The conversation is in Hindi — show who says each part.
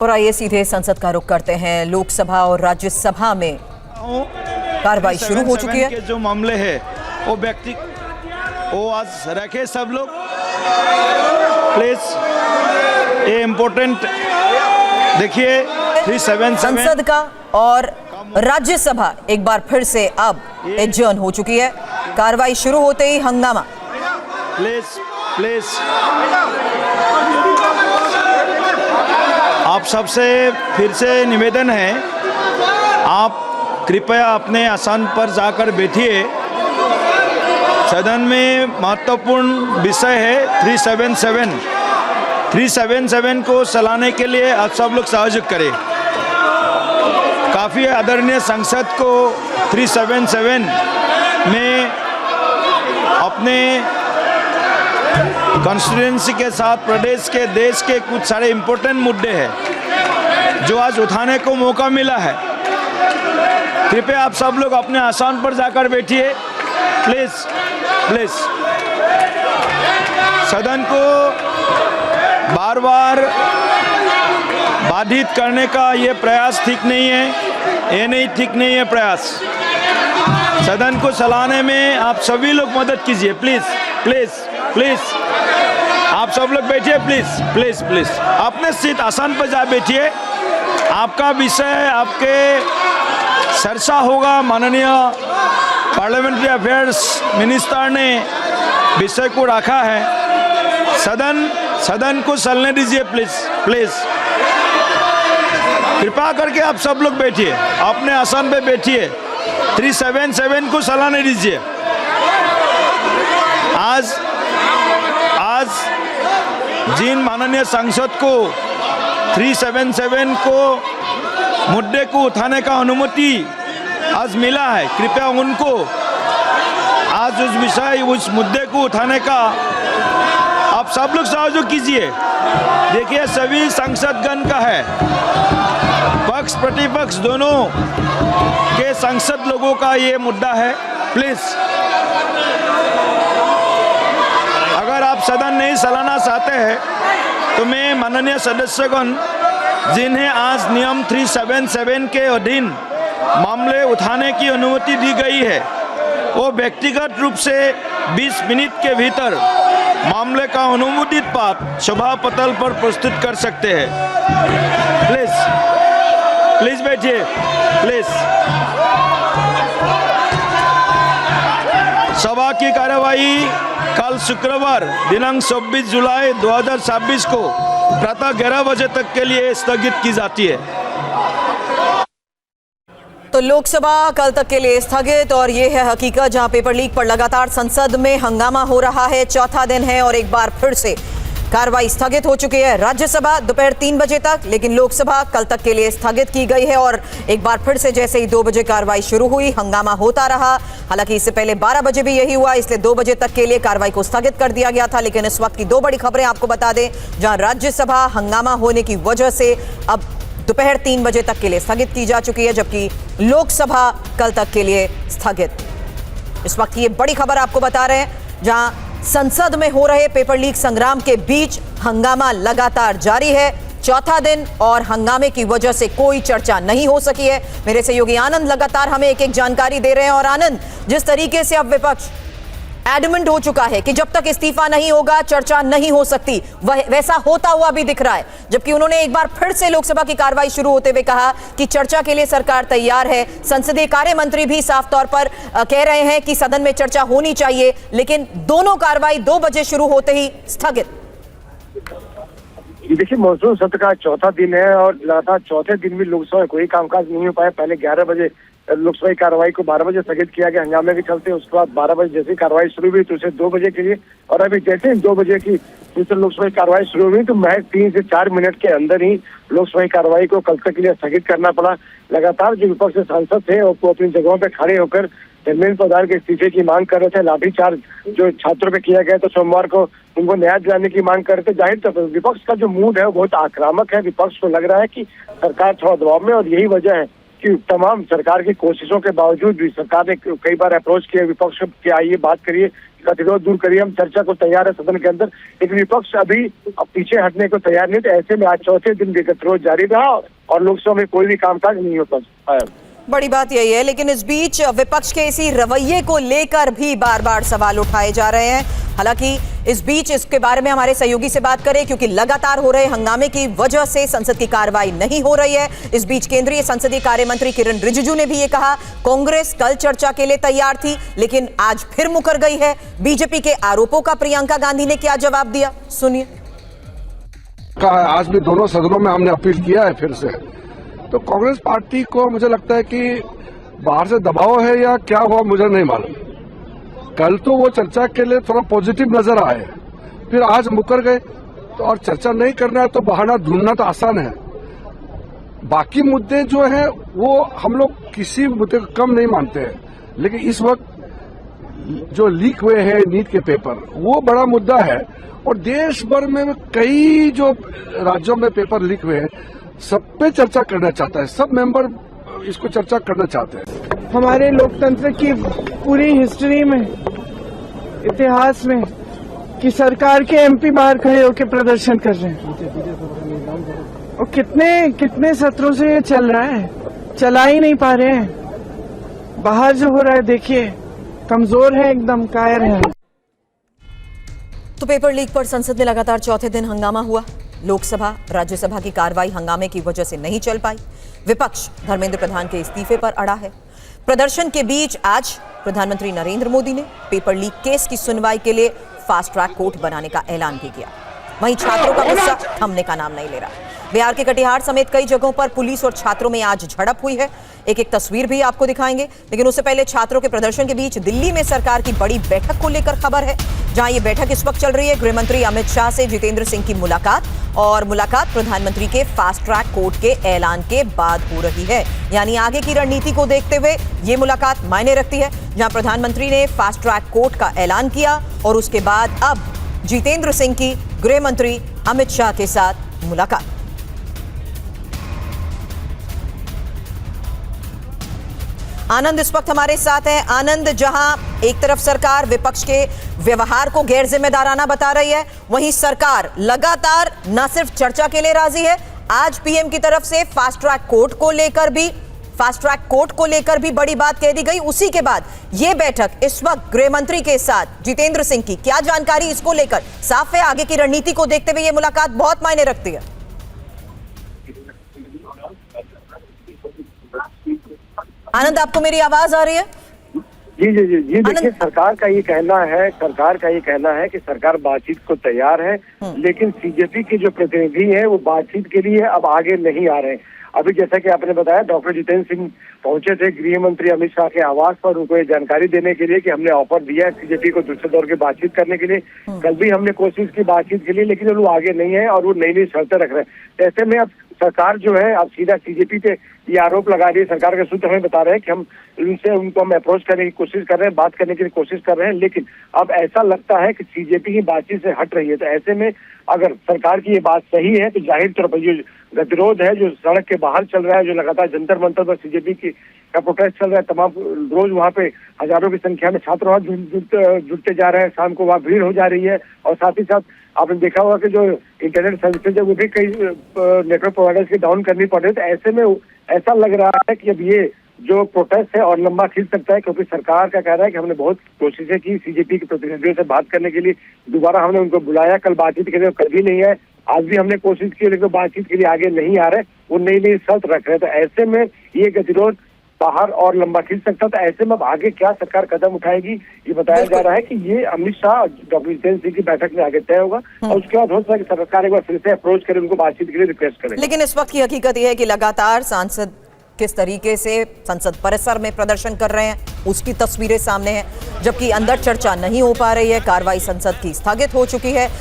Speaker 1: और आइए सीधे संसद का रुख करते हैं। लोकसभा और राज्यसभा में कार्रवाई शुरू हो चुकी है।
Speaker 2: जो मामले है वो आज रखे सब लोग प्लीज। ये इम्पोर्टेंट देखिए 377
Speaker 1: संसद का और राज्यसभा एक बार फिर से अब एडजर्न हो चुकी है। कार्रवाई शुरू होते ही हंगामा।
Speaker 2: प्लीज प्लीज आप सबसे फिर से निवेदन है, आप कृपया अपने आसन पर जाकर बैठिए। सदन में महत्वपूर्ण विषय है 377 को चलाने के लिए आप सब लोग सहयोग करें। काफ़ी आदरणीय सांसद को 377 में अपने कॉन्स्टिट्यूएंसी के साथ प्रदेश के देश के कुछ सारे इम्पोर्टेंट मुद्दे हैं जो आज उठाने को मौका मिला है। कृपया आप सब लोग अपने आसन पर जाकर बैठिए प्लीज प्लीज। सदन को बार बार बाधित करने का ये प्रयास ठीक नहीं है, ये ठीक नहीं है प्रयास। सदन को चलाने में आप सभी लोग मदद कीजिए प्लीज प्लीज प्लीज। आप सब लोग बैठिए प्लीज प्लीज प्लीज। अपने सीट आसन पर जा बैठिए। आपका विषय आपके चर्चा होगा। माननीय पार्लियामेंट्री अफेयर्स मिनिस्टर ने विषय को रखा है। सदन को चलने दीजिए प्लीज प्लीज। कृपा करके आप सब लोग बैठिए, अपने आसन पे बैठिए। 377 को चलाने दीजिए। आज जिन माननीय सांसद को 377 को मुद्दे को उठाने का अनुमति आज मिला है, कृपया उनको आज उस मुद्दे को उठाने का आप सब लोग सहयोग कीजिए। देखिए सभी सांसदगण का है, पक्ष प्रतिपक्ष दोनों के सांसद लोगों का ये मुद्दा है। प्लीज अगर आप सदन नहीं चलाना चाहते हैं तो मैं माननीय सदस्यगण जिन्हें आज नियम 377 के अधीन मामले उठाने की अनुमति दी गई है, वो व्यक्तिगत रूप से 20 मिनट के भीतर मामले का अनुमोदित पाठ सभा पटल पर प्रस्तुत कर सकते हैं। प्लीज प्लीज बैठिए प्लीज। सभा की कार्यवाही कल शुक्रवार दिनांक 26 जुलाई 2026 को प्रातः 11 बजे तक के लिए स्थगित की जाती है।
Speaker 1: तो लोकसभा कल तक के लिए स्थगित, और ये है हकीकत जहां पेपर लीक पर लगातार संसद में हंगामा हो रहा है। चौथा दिन है और एक बार फिर से कार्रवाई स्थगित हो चुकी है। राज्यसभा दोपहर 3 बजे तक, लेकिन लोकसभा कल तक के लिए स्थगित की गई है। और एक बार फिर से जैसे ही 2 बजे कार्रवाई शुरू हुई, हंगामा होता रहा। हालांकि इससे पहले 12 बजे भी यही हुआ, इसलिए 2 बजे तक के लिए कार्रवाई को स्थगित कर दिया गया था। लेकिन इस वक्त की 2 बड़ी खबरें आपको बता दें, जहां राज्यसभा हंगामा होने की वजह से अब दोपहर 3 बजे तक के लिए स्थगित की जा चुकी है, जबकि लोकसभा कल तक के लिए स्थगित। इस वक्त ये बड़ी खबर आपको बता रहे हैं, जहां संसद में हो रहे पेपर लीक संग्राम के बीच हंगामा लगातार जारी है। चौथा दिन और हंगामे की वजह से कोई चर्चा नहीं हो सकी है। मेरे सहयोगी आनंद लगातार हमें एक एक जानकारी दे रहे हैं। और आनंद, जिस तरीके से अब विपक्ष एडमेंट हो चुका है कि जब तक इस्तीफा नहीं होगा चर्चा नहीं हो सकती, वैसा होता हुआ भी दिख रहा है। जबकि उन्होंने एक बार फिर से लोकसभा की कार्रवाई शुरू होते हुए कहा कि चर्चा के लिए सरकार तैयार है। संसदीय कार्य मंत्री भी साफ तौर पर कह रहे हैं कि सदन में चर्चा होनी चाहिए, लेकिन दोनों कार्रवाई 2 बजे शुरू होते ही स्थगित।
Speaker 3: देखिए, मॉनसून सत्र का चौथा दिन है और लगातार चौथे दिन भी लोकसभा में कोई कामकाज नहीं हो पाया। पहले 11 बजे लोकसभा की कार्रवाई को 12 बजे स्थगित किया गया हंगामे के चलते। उसके बाद 12 बजे जैसे कार्रवाई शुरू हुई तो उसे 2 बजे के लिए, और अभी जैसे 2 बजे की लोकसभा की कार्रवाई शुरू हुई तो महज 3 से 4 मिनट के अंदर ही लोकसभा की कार्रवाई को कल तक के लिए स्थगित करना पड़ा। लगातार जो विपक्ष के सांसद थे वो अपनी जगहों पर खड़े होकर धर्मेंद्र प्रधान के इस्तीफे की मांग कर रहे थे। लाठीचार्ज जो छात्रों पे किया गया तो सोमवार को उनको न्याय दिलाने की मांग कर रहे थे। जाहिर तौर पर विपक्ष का जो मूड है वो बहुत आक्रामक है। विपक्ष को लग रहा है कि सरकार थोड़ा दबाव में, और यही वजह है कि तमाम सरकार की कोशिशों के बावजूद भी सरकार ने कई बार अप्रोच किया विपक्ष के, आइए बात करिए गतिरोध दूर करिए, हम चर्चा को तैयार है सदन के अंदर, लेकिन विपक्ष अभी पीछे हटने को तैयार नहीं। तो ऐसे में आज चौथे दिन भी गतिरोध जारी रहा और लोकसभा में कोई भी कामकाज नहीं हो पाया।
Speaker 1: बड़ी बात यही है, लेकिन इस बीच विपक्ष के इसी रवैये को लेकर भी बार बार सवाल उठाए जा रहे हैं। हालांकि इस बीच इसके बारे में हमारे सहयोगी से बात करें, क्योंकि लगातार हो रहे हंगामे की वजह से संसद की कार्रवाई नहीं हो रही है। इस बीच केंद्रीय संसदीय कार्य मंत्री किरण रिजिजू ने भी ये कहा, कांग्रेस कल चर्चा के लिए तैयार थी लेकिन आज फिर मुकर गई है। बीजेपी के आरोपों का प्रियंका गांधी ने क्या जवाब दिया, सुनिए।
Speaker 4: आज भी दोनों सदनों में हमने अपील किया है फिर से। तो कांग्रेस पार्टी को मुझे लगता है कि बाहर से दबाव है या क्या हुआ मुझे नहीं मालूम। कल तो वो चर्चा के लिए थोड़ा पॉजिटिव नजर आए, फिर आज मुकर गए। तो और चर्चा नहीं करना है तो बहाना ढूंढना तो आसान है। बाकी मुद्दे जो हैं वो हम लोग किसी मुद्दे को कम नहीं मानते हैं, लेकिन इस वक्त जो लीक हुए हैं नीट के पेपर वो बड़ा मुद्दा है। और देश भर में कई जो राज्यों में पेपर लीक हुए हैं सब पे चर्चा करना चाहता है, सब मेंबर इसको चर्चा करना चाहते हैं।
Speaker 5: हमारे लोकतंत्र की पूरी हिस्ट्री में, इतिहास में कि सरकार के एमपी बाहर खड़े होकर प्रदर्शन कर रहे हैं और कितने सत्रों से ये चल रहा है, चला ही नहीं पा रहे हैं। बाहर जो हो रहा है देखिए, कमजोर है, एकदम कायर है।
Speaker 1: तो पेपर लीक पर संसद में लगातार चौथे दिन हंगामा हुआ। लोकसभा राज्यसभा की कार्रवाई हंगामे की वजह से नहीं चल पाई। विपक्ष धर्मेंद्र प्रधान के इस्तीफे पर अड़ा है। प्रदर्शन के बीच आज प्रधानमंत्री नरेंद्र मोदी ने पेपर लीक केस की सुनवाई के लिए फास्ट ट्रैक कोर्ट बनाने का ऐलान भी किया। वहीं छात्रों का गुस्सा थमने का नाम नहीं ले रहा। बिहार के कटिहार समेत कई जगहों पर पुलिस और छात्रों में आज झड़प हुई है। एक एक तस्वीर भी आपको दिखाएंगे, लेकिन उससे पहले छात्रों के प्रदर्शन के बीच दिल्ली में सरकार की बड़ी बैठक को लेकर खबर है, जहां ये बैठक इस वक्त चल रही है। गृह मंत्री अमित शाह से जितेंद्र सिंह की मुलाकात प्रधानमंत्री के फास्ट ट्रैक कोर्ट के ऐलान के बाद हो रही है। यानी आगे की रणनीति को देखते हुए ये मुलाकात मायने रखती है, जहां प्रधानमंत्री ने फास्ट ट्रैक कोर्ट का ऐलान किया और उसके बाद अब जितेंद्र सिंह की गृह मंत्री अमित शाह के साथ मुलाकात। आनंद इस वक्त हमारे साथ है। आनंद, जहां एक तरफ सरकार विपक्ष के व्यवहार को गैर जिम्मेदाराना बता रही है, वहीं सरकार लगातार न सिर्फ चर्चा के लिए राजी है, आज पीएम की तरफ से फास्ट ट्रैक कोर्ट को लेकर भी बड़ी बात कह दी गई। उसी के बाद यह बैठक इस वक्त गृह मंत्री के साथ जितेंद्र सिंह की, क्या जानकारी इसको लेकर? साफ है आगे की रणनीति को देखते हुए यह मुलाकात बहुत मायने रखती है। आनंद, आपको मेरी आवाज आ रही है?
Speaker 3: जी जी जी जी देखिए, सरकार का ये कहना है कि सरकार बातचीत को तैयार है, लेकिन सीजेपी के जो प्रतिनिधि हैं वो बातचीत के लिए अब आगे नहीं आ रहे हैं। अभी जैसा कि आपने बताया, डॉक्टर जितेंद्र सिंह पहुंचे थे गृह मंत्री अमित शाह के आवास पर, उनको ये जानकारी देने के लिए कि हमने ऑफर दिया है सीजेपी को दूसरे दौर की बातचीत करने के लिए। कल भी हमने कोशिश की बातचीत के लिए, लेकिन वो आगे नहीं है और वो नई नई शर्तें रख रहे हैं। ऐसे में अब सरकार जो है अब सीधा सीजेपी पे ये आरोप लगा रही है। सरकार के सूत्र हमें बता रहे हैं कि हम उनको अप्रोच करने की कोशिश कर रहे हैं, बात करने की कोशिश कर रहे हैं, लेकिन अब ऐसा लगता है कि सीजेपी की बातचीत से हट रही है। तो ऐसे में अगर सरकार की ये बात सही है तो जाहिर तौर पर जो गतिरोध है, जो सड़क के बाहर चल रहा है, जो लगातार जंतर मंतर पर सीजेपी का प्रोटेस्ट चल रहा है, तमाम रोज वहाँ पे हजारों की संख्या में छात्र वहाँ जुटते जा रहे हैं, शाम को वहाँ भीड़ हो जा रही है। और साथ ही साथ आपने देखा होगा कि जो इंटरनेट सर्विसेज है वो भी कई नेटवर्क प्रोवाइडर्स की डाउन करनी पड़ रही है। तो ऐसे में ऐसा लग रहा है कि अब ये जो प्रोटेस्ट है और लंबा खींच सकता है, क्योंकि सरकार का कहना है कि हमने बहुत कोशिशें की सीजेपी के प्रतिनिधियों से बात करने के लिए, दोबारा हमने उनको बुलाया, कल बातचीत के लिए कभी नहीं है, आज भी हमने कोशिश की लेकिन बातचीत के लिए आगे नहीं आ रहे, वो नई नई शर्त रख रहे हैं। तो ऐसे में ये गतिरोध बाहर और लंबा खींच सकता है। तो ऐसे में अब आगे क्या सरकार कदम उठाएगी ये बताया जा रहा है कि ये अमित शाह डॉक्टर जितेंद्र सिंह की बैठक में आगे तय होगा और उसके बाद हो सकता है कि सरकार एक बार फिर से अप्रोच करे, उनको बातचीत के लिए रिक्वेस्ट करे।
Speaker 1: लेकिन इस वक्त की हकीकत यह है कि लगातार सांसद किस तरीके से संसद परिसर में प्रदर्शन कर रहे हैं उसकी तस्वीरें सामने हैं, जबकि अंदर चर्चा नहीं हो पा रही है। कार्रवाई संसद की स्थगित हो चुकी है।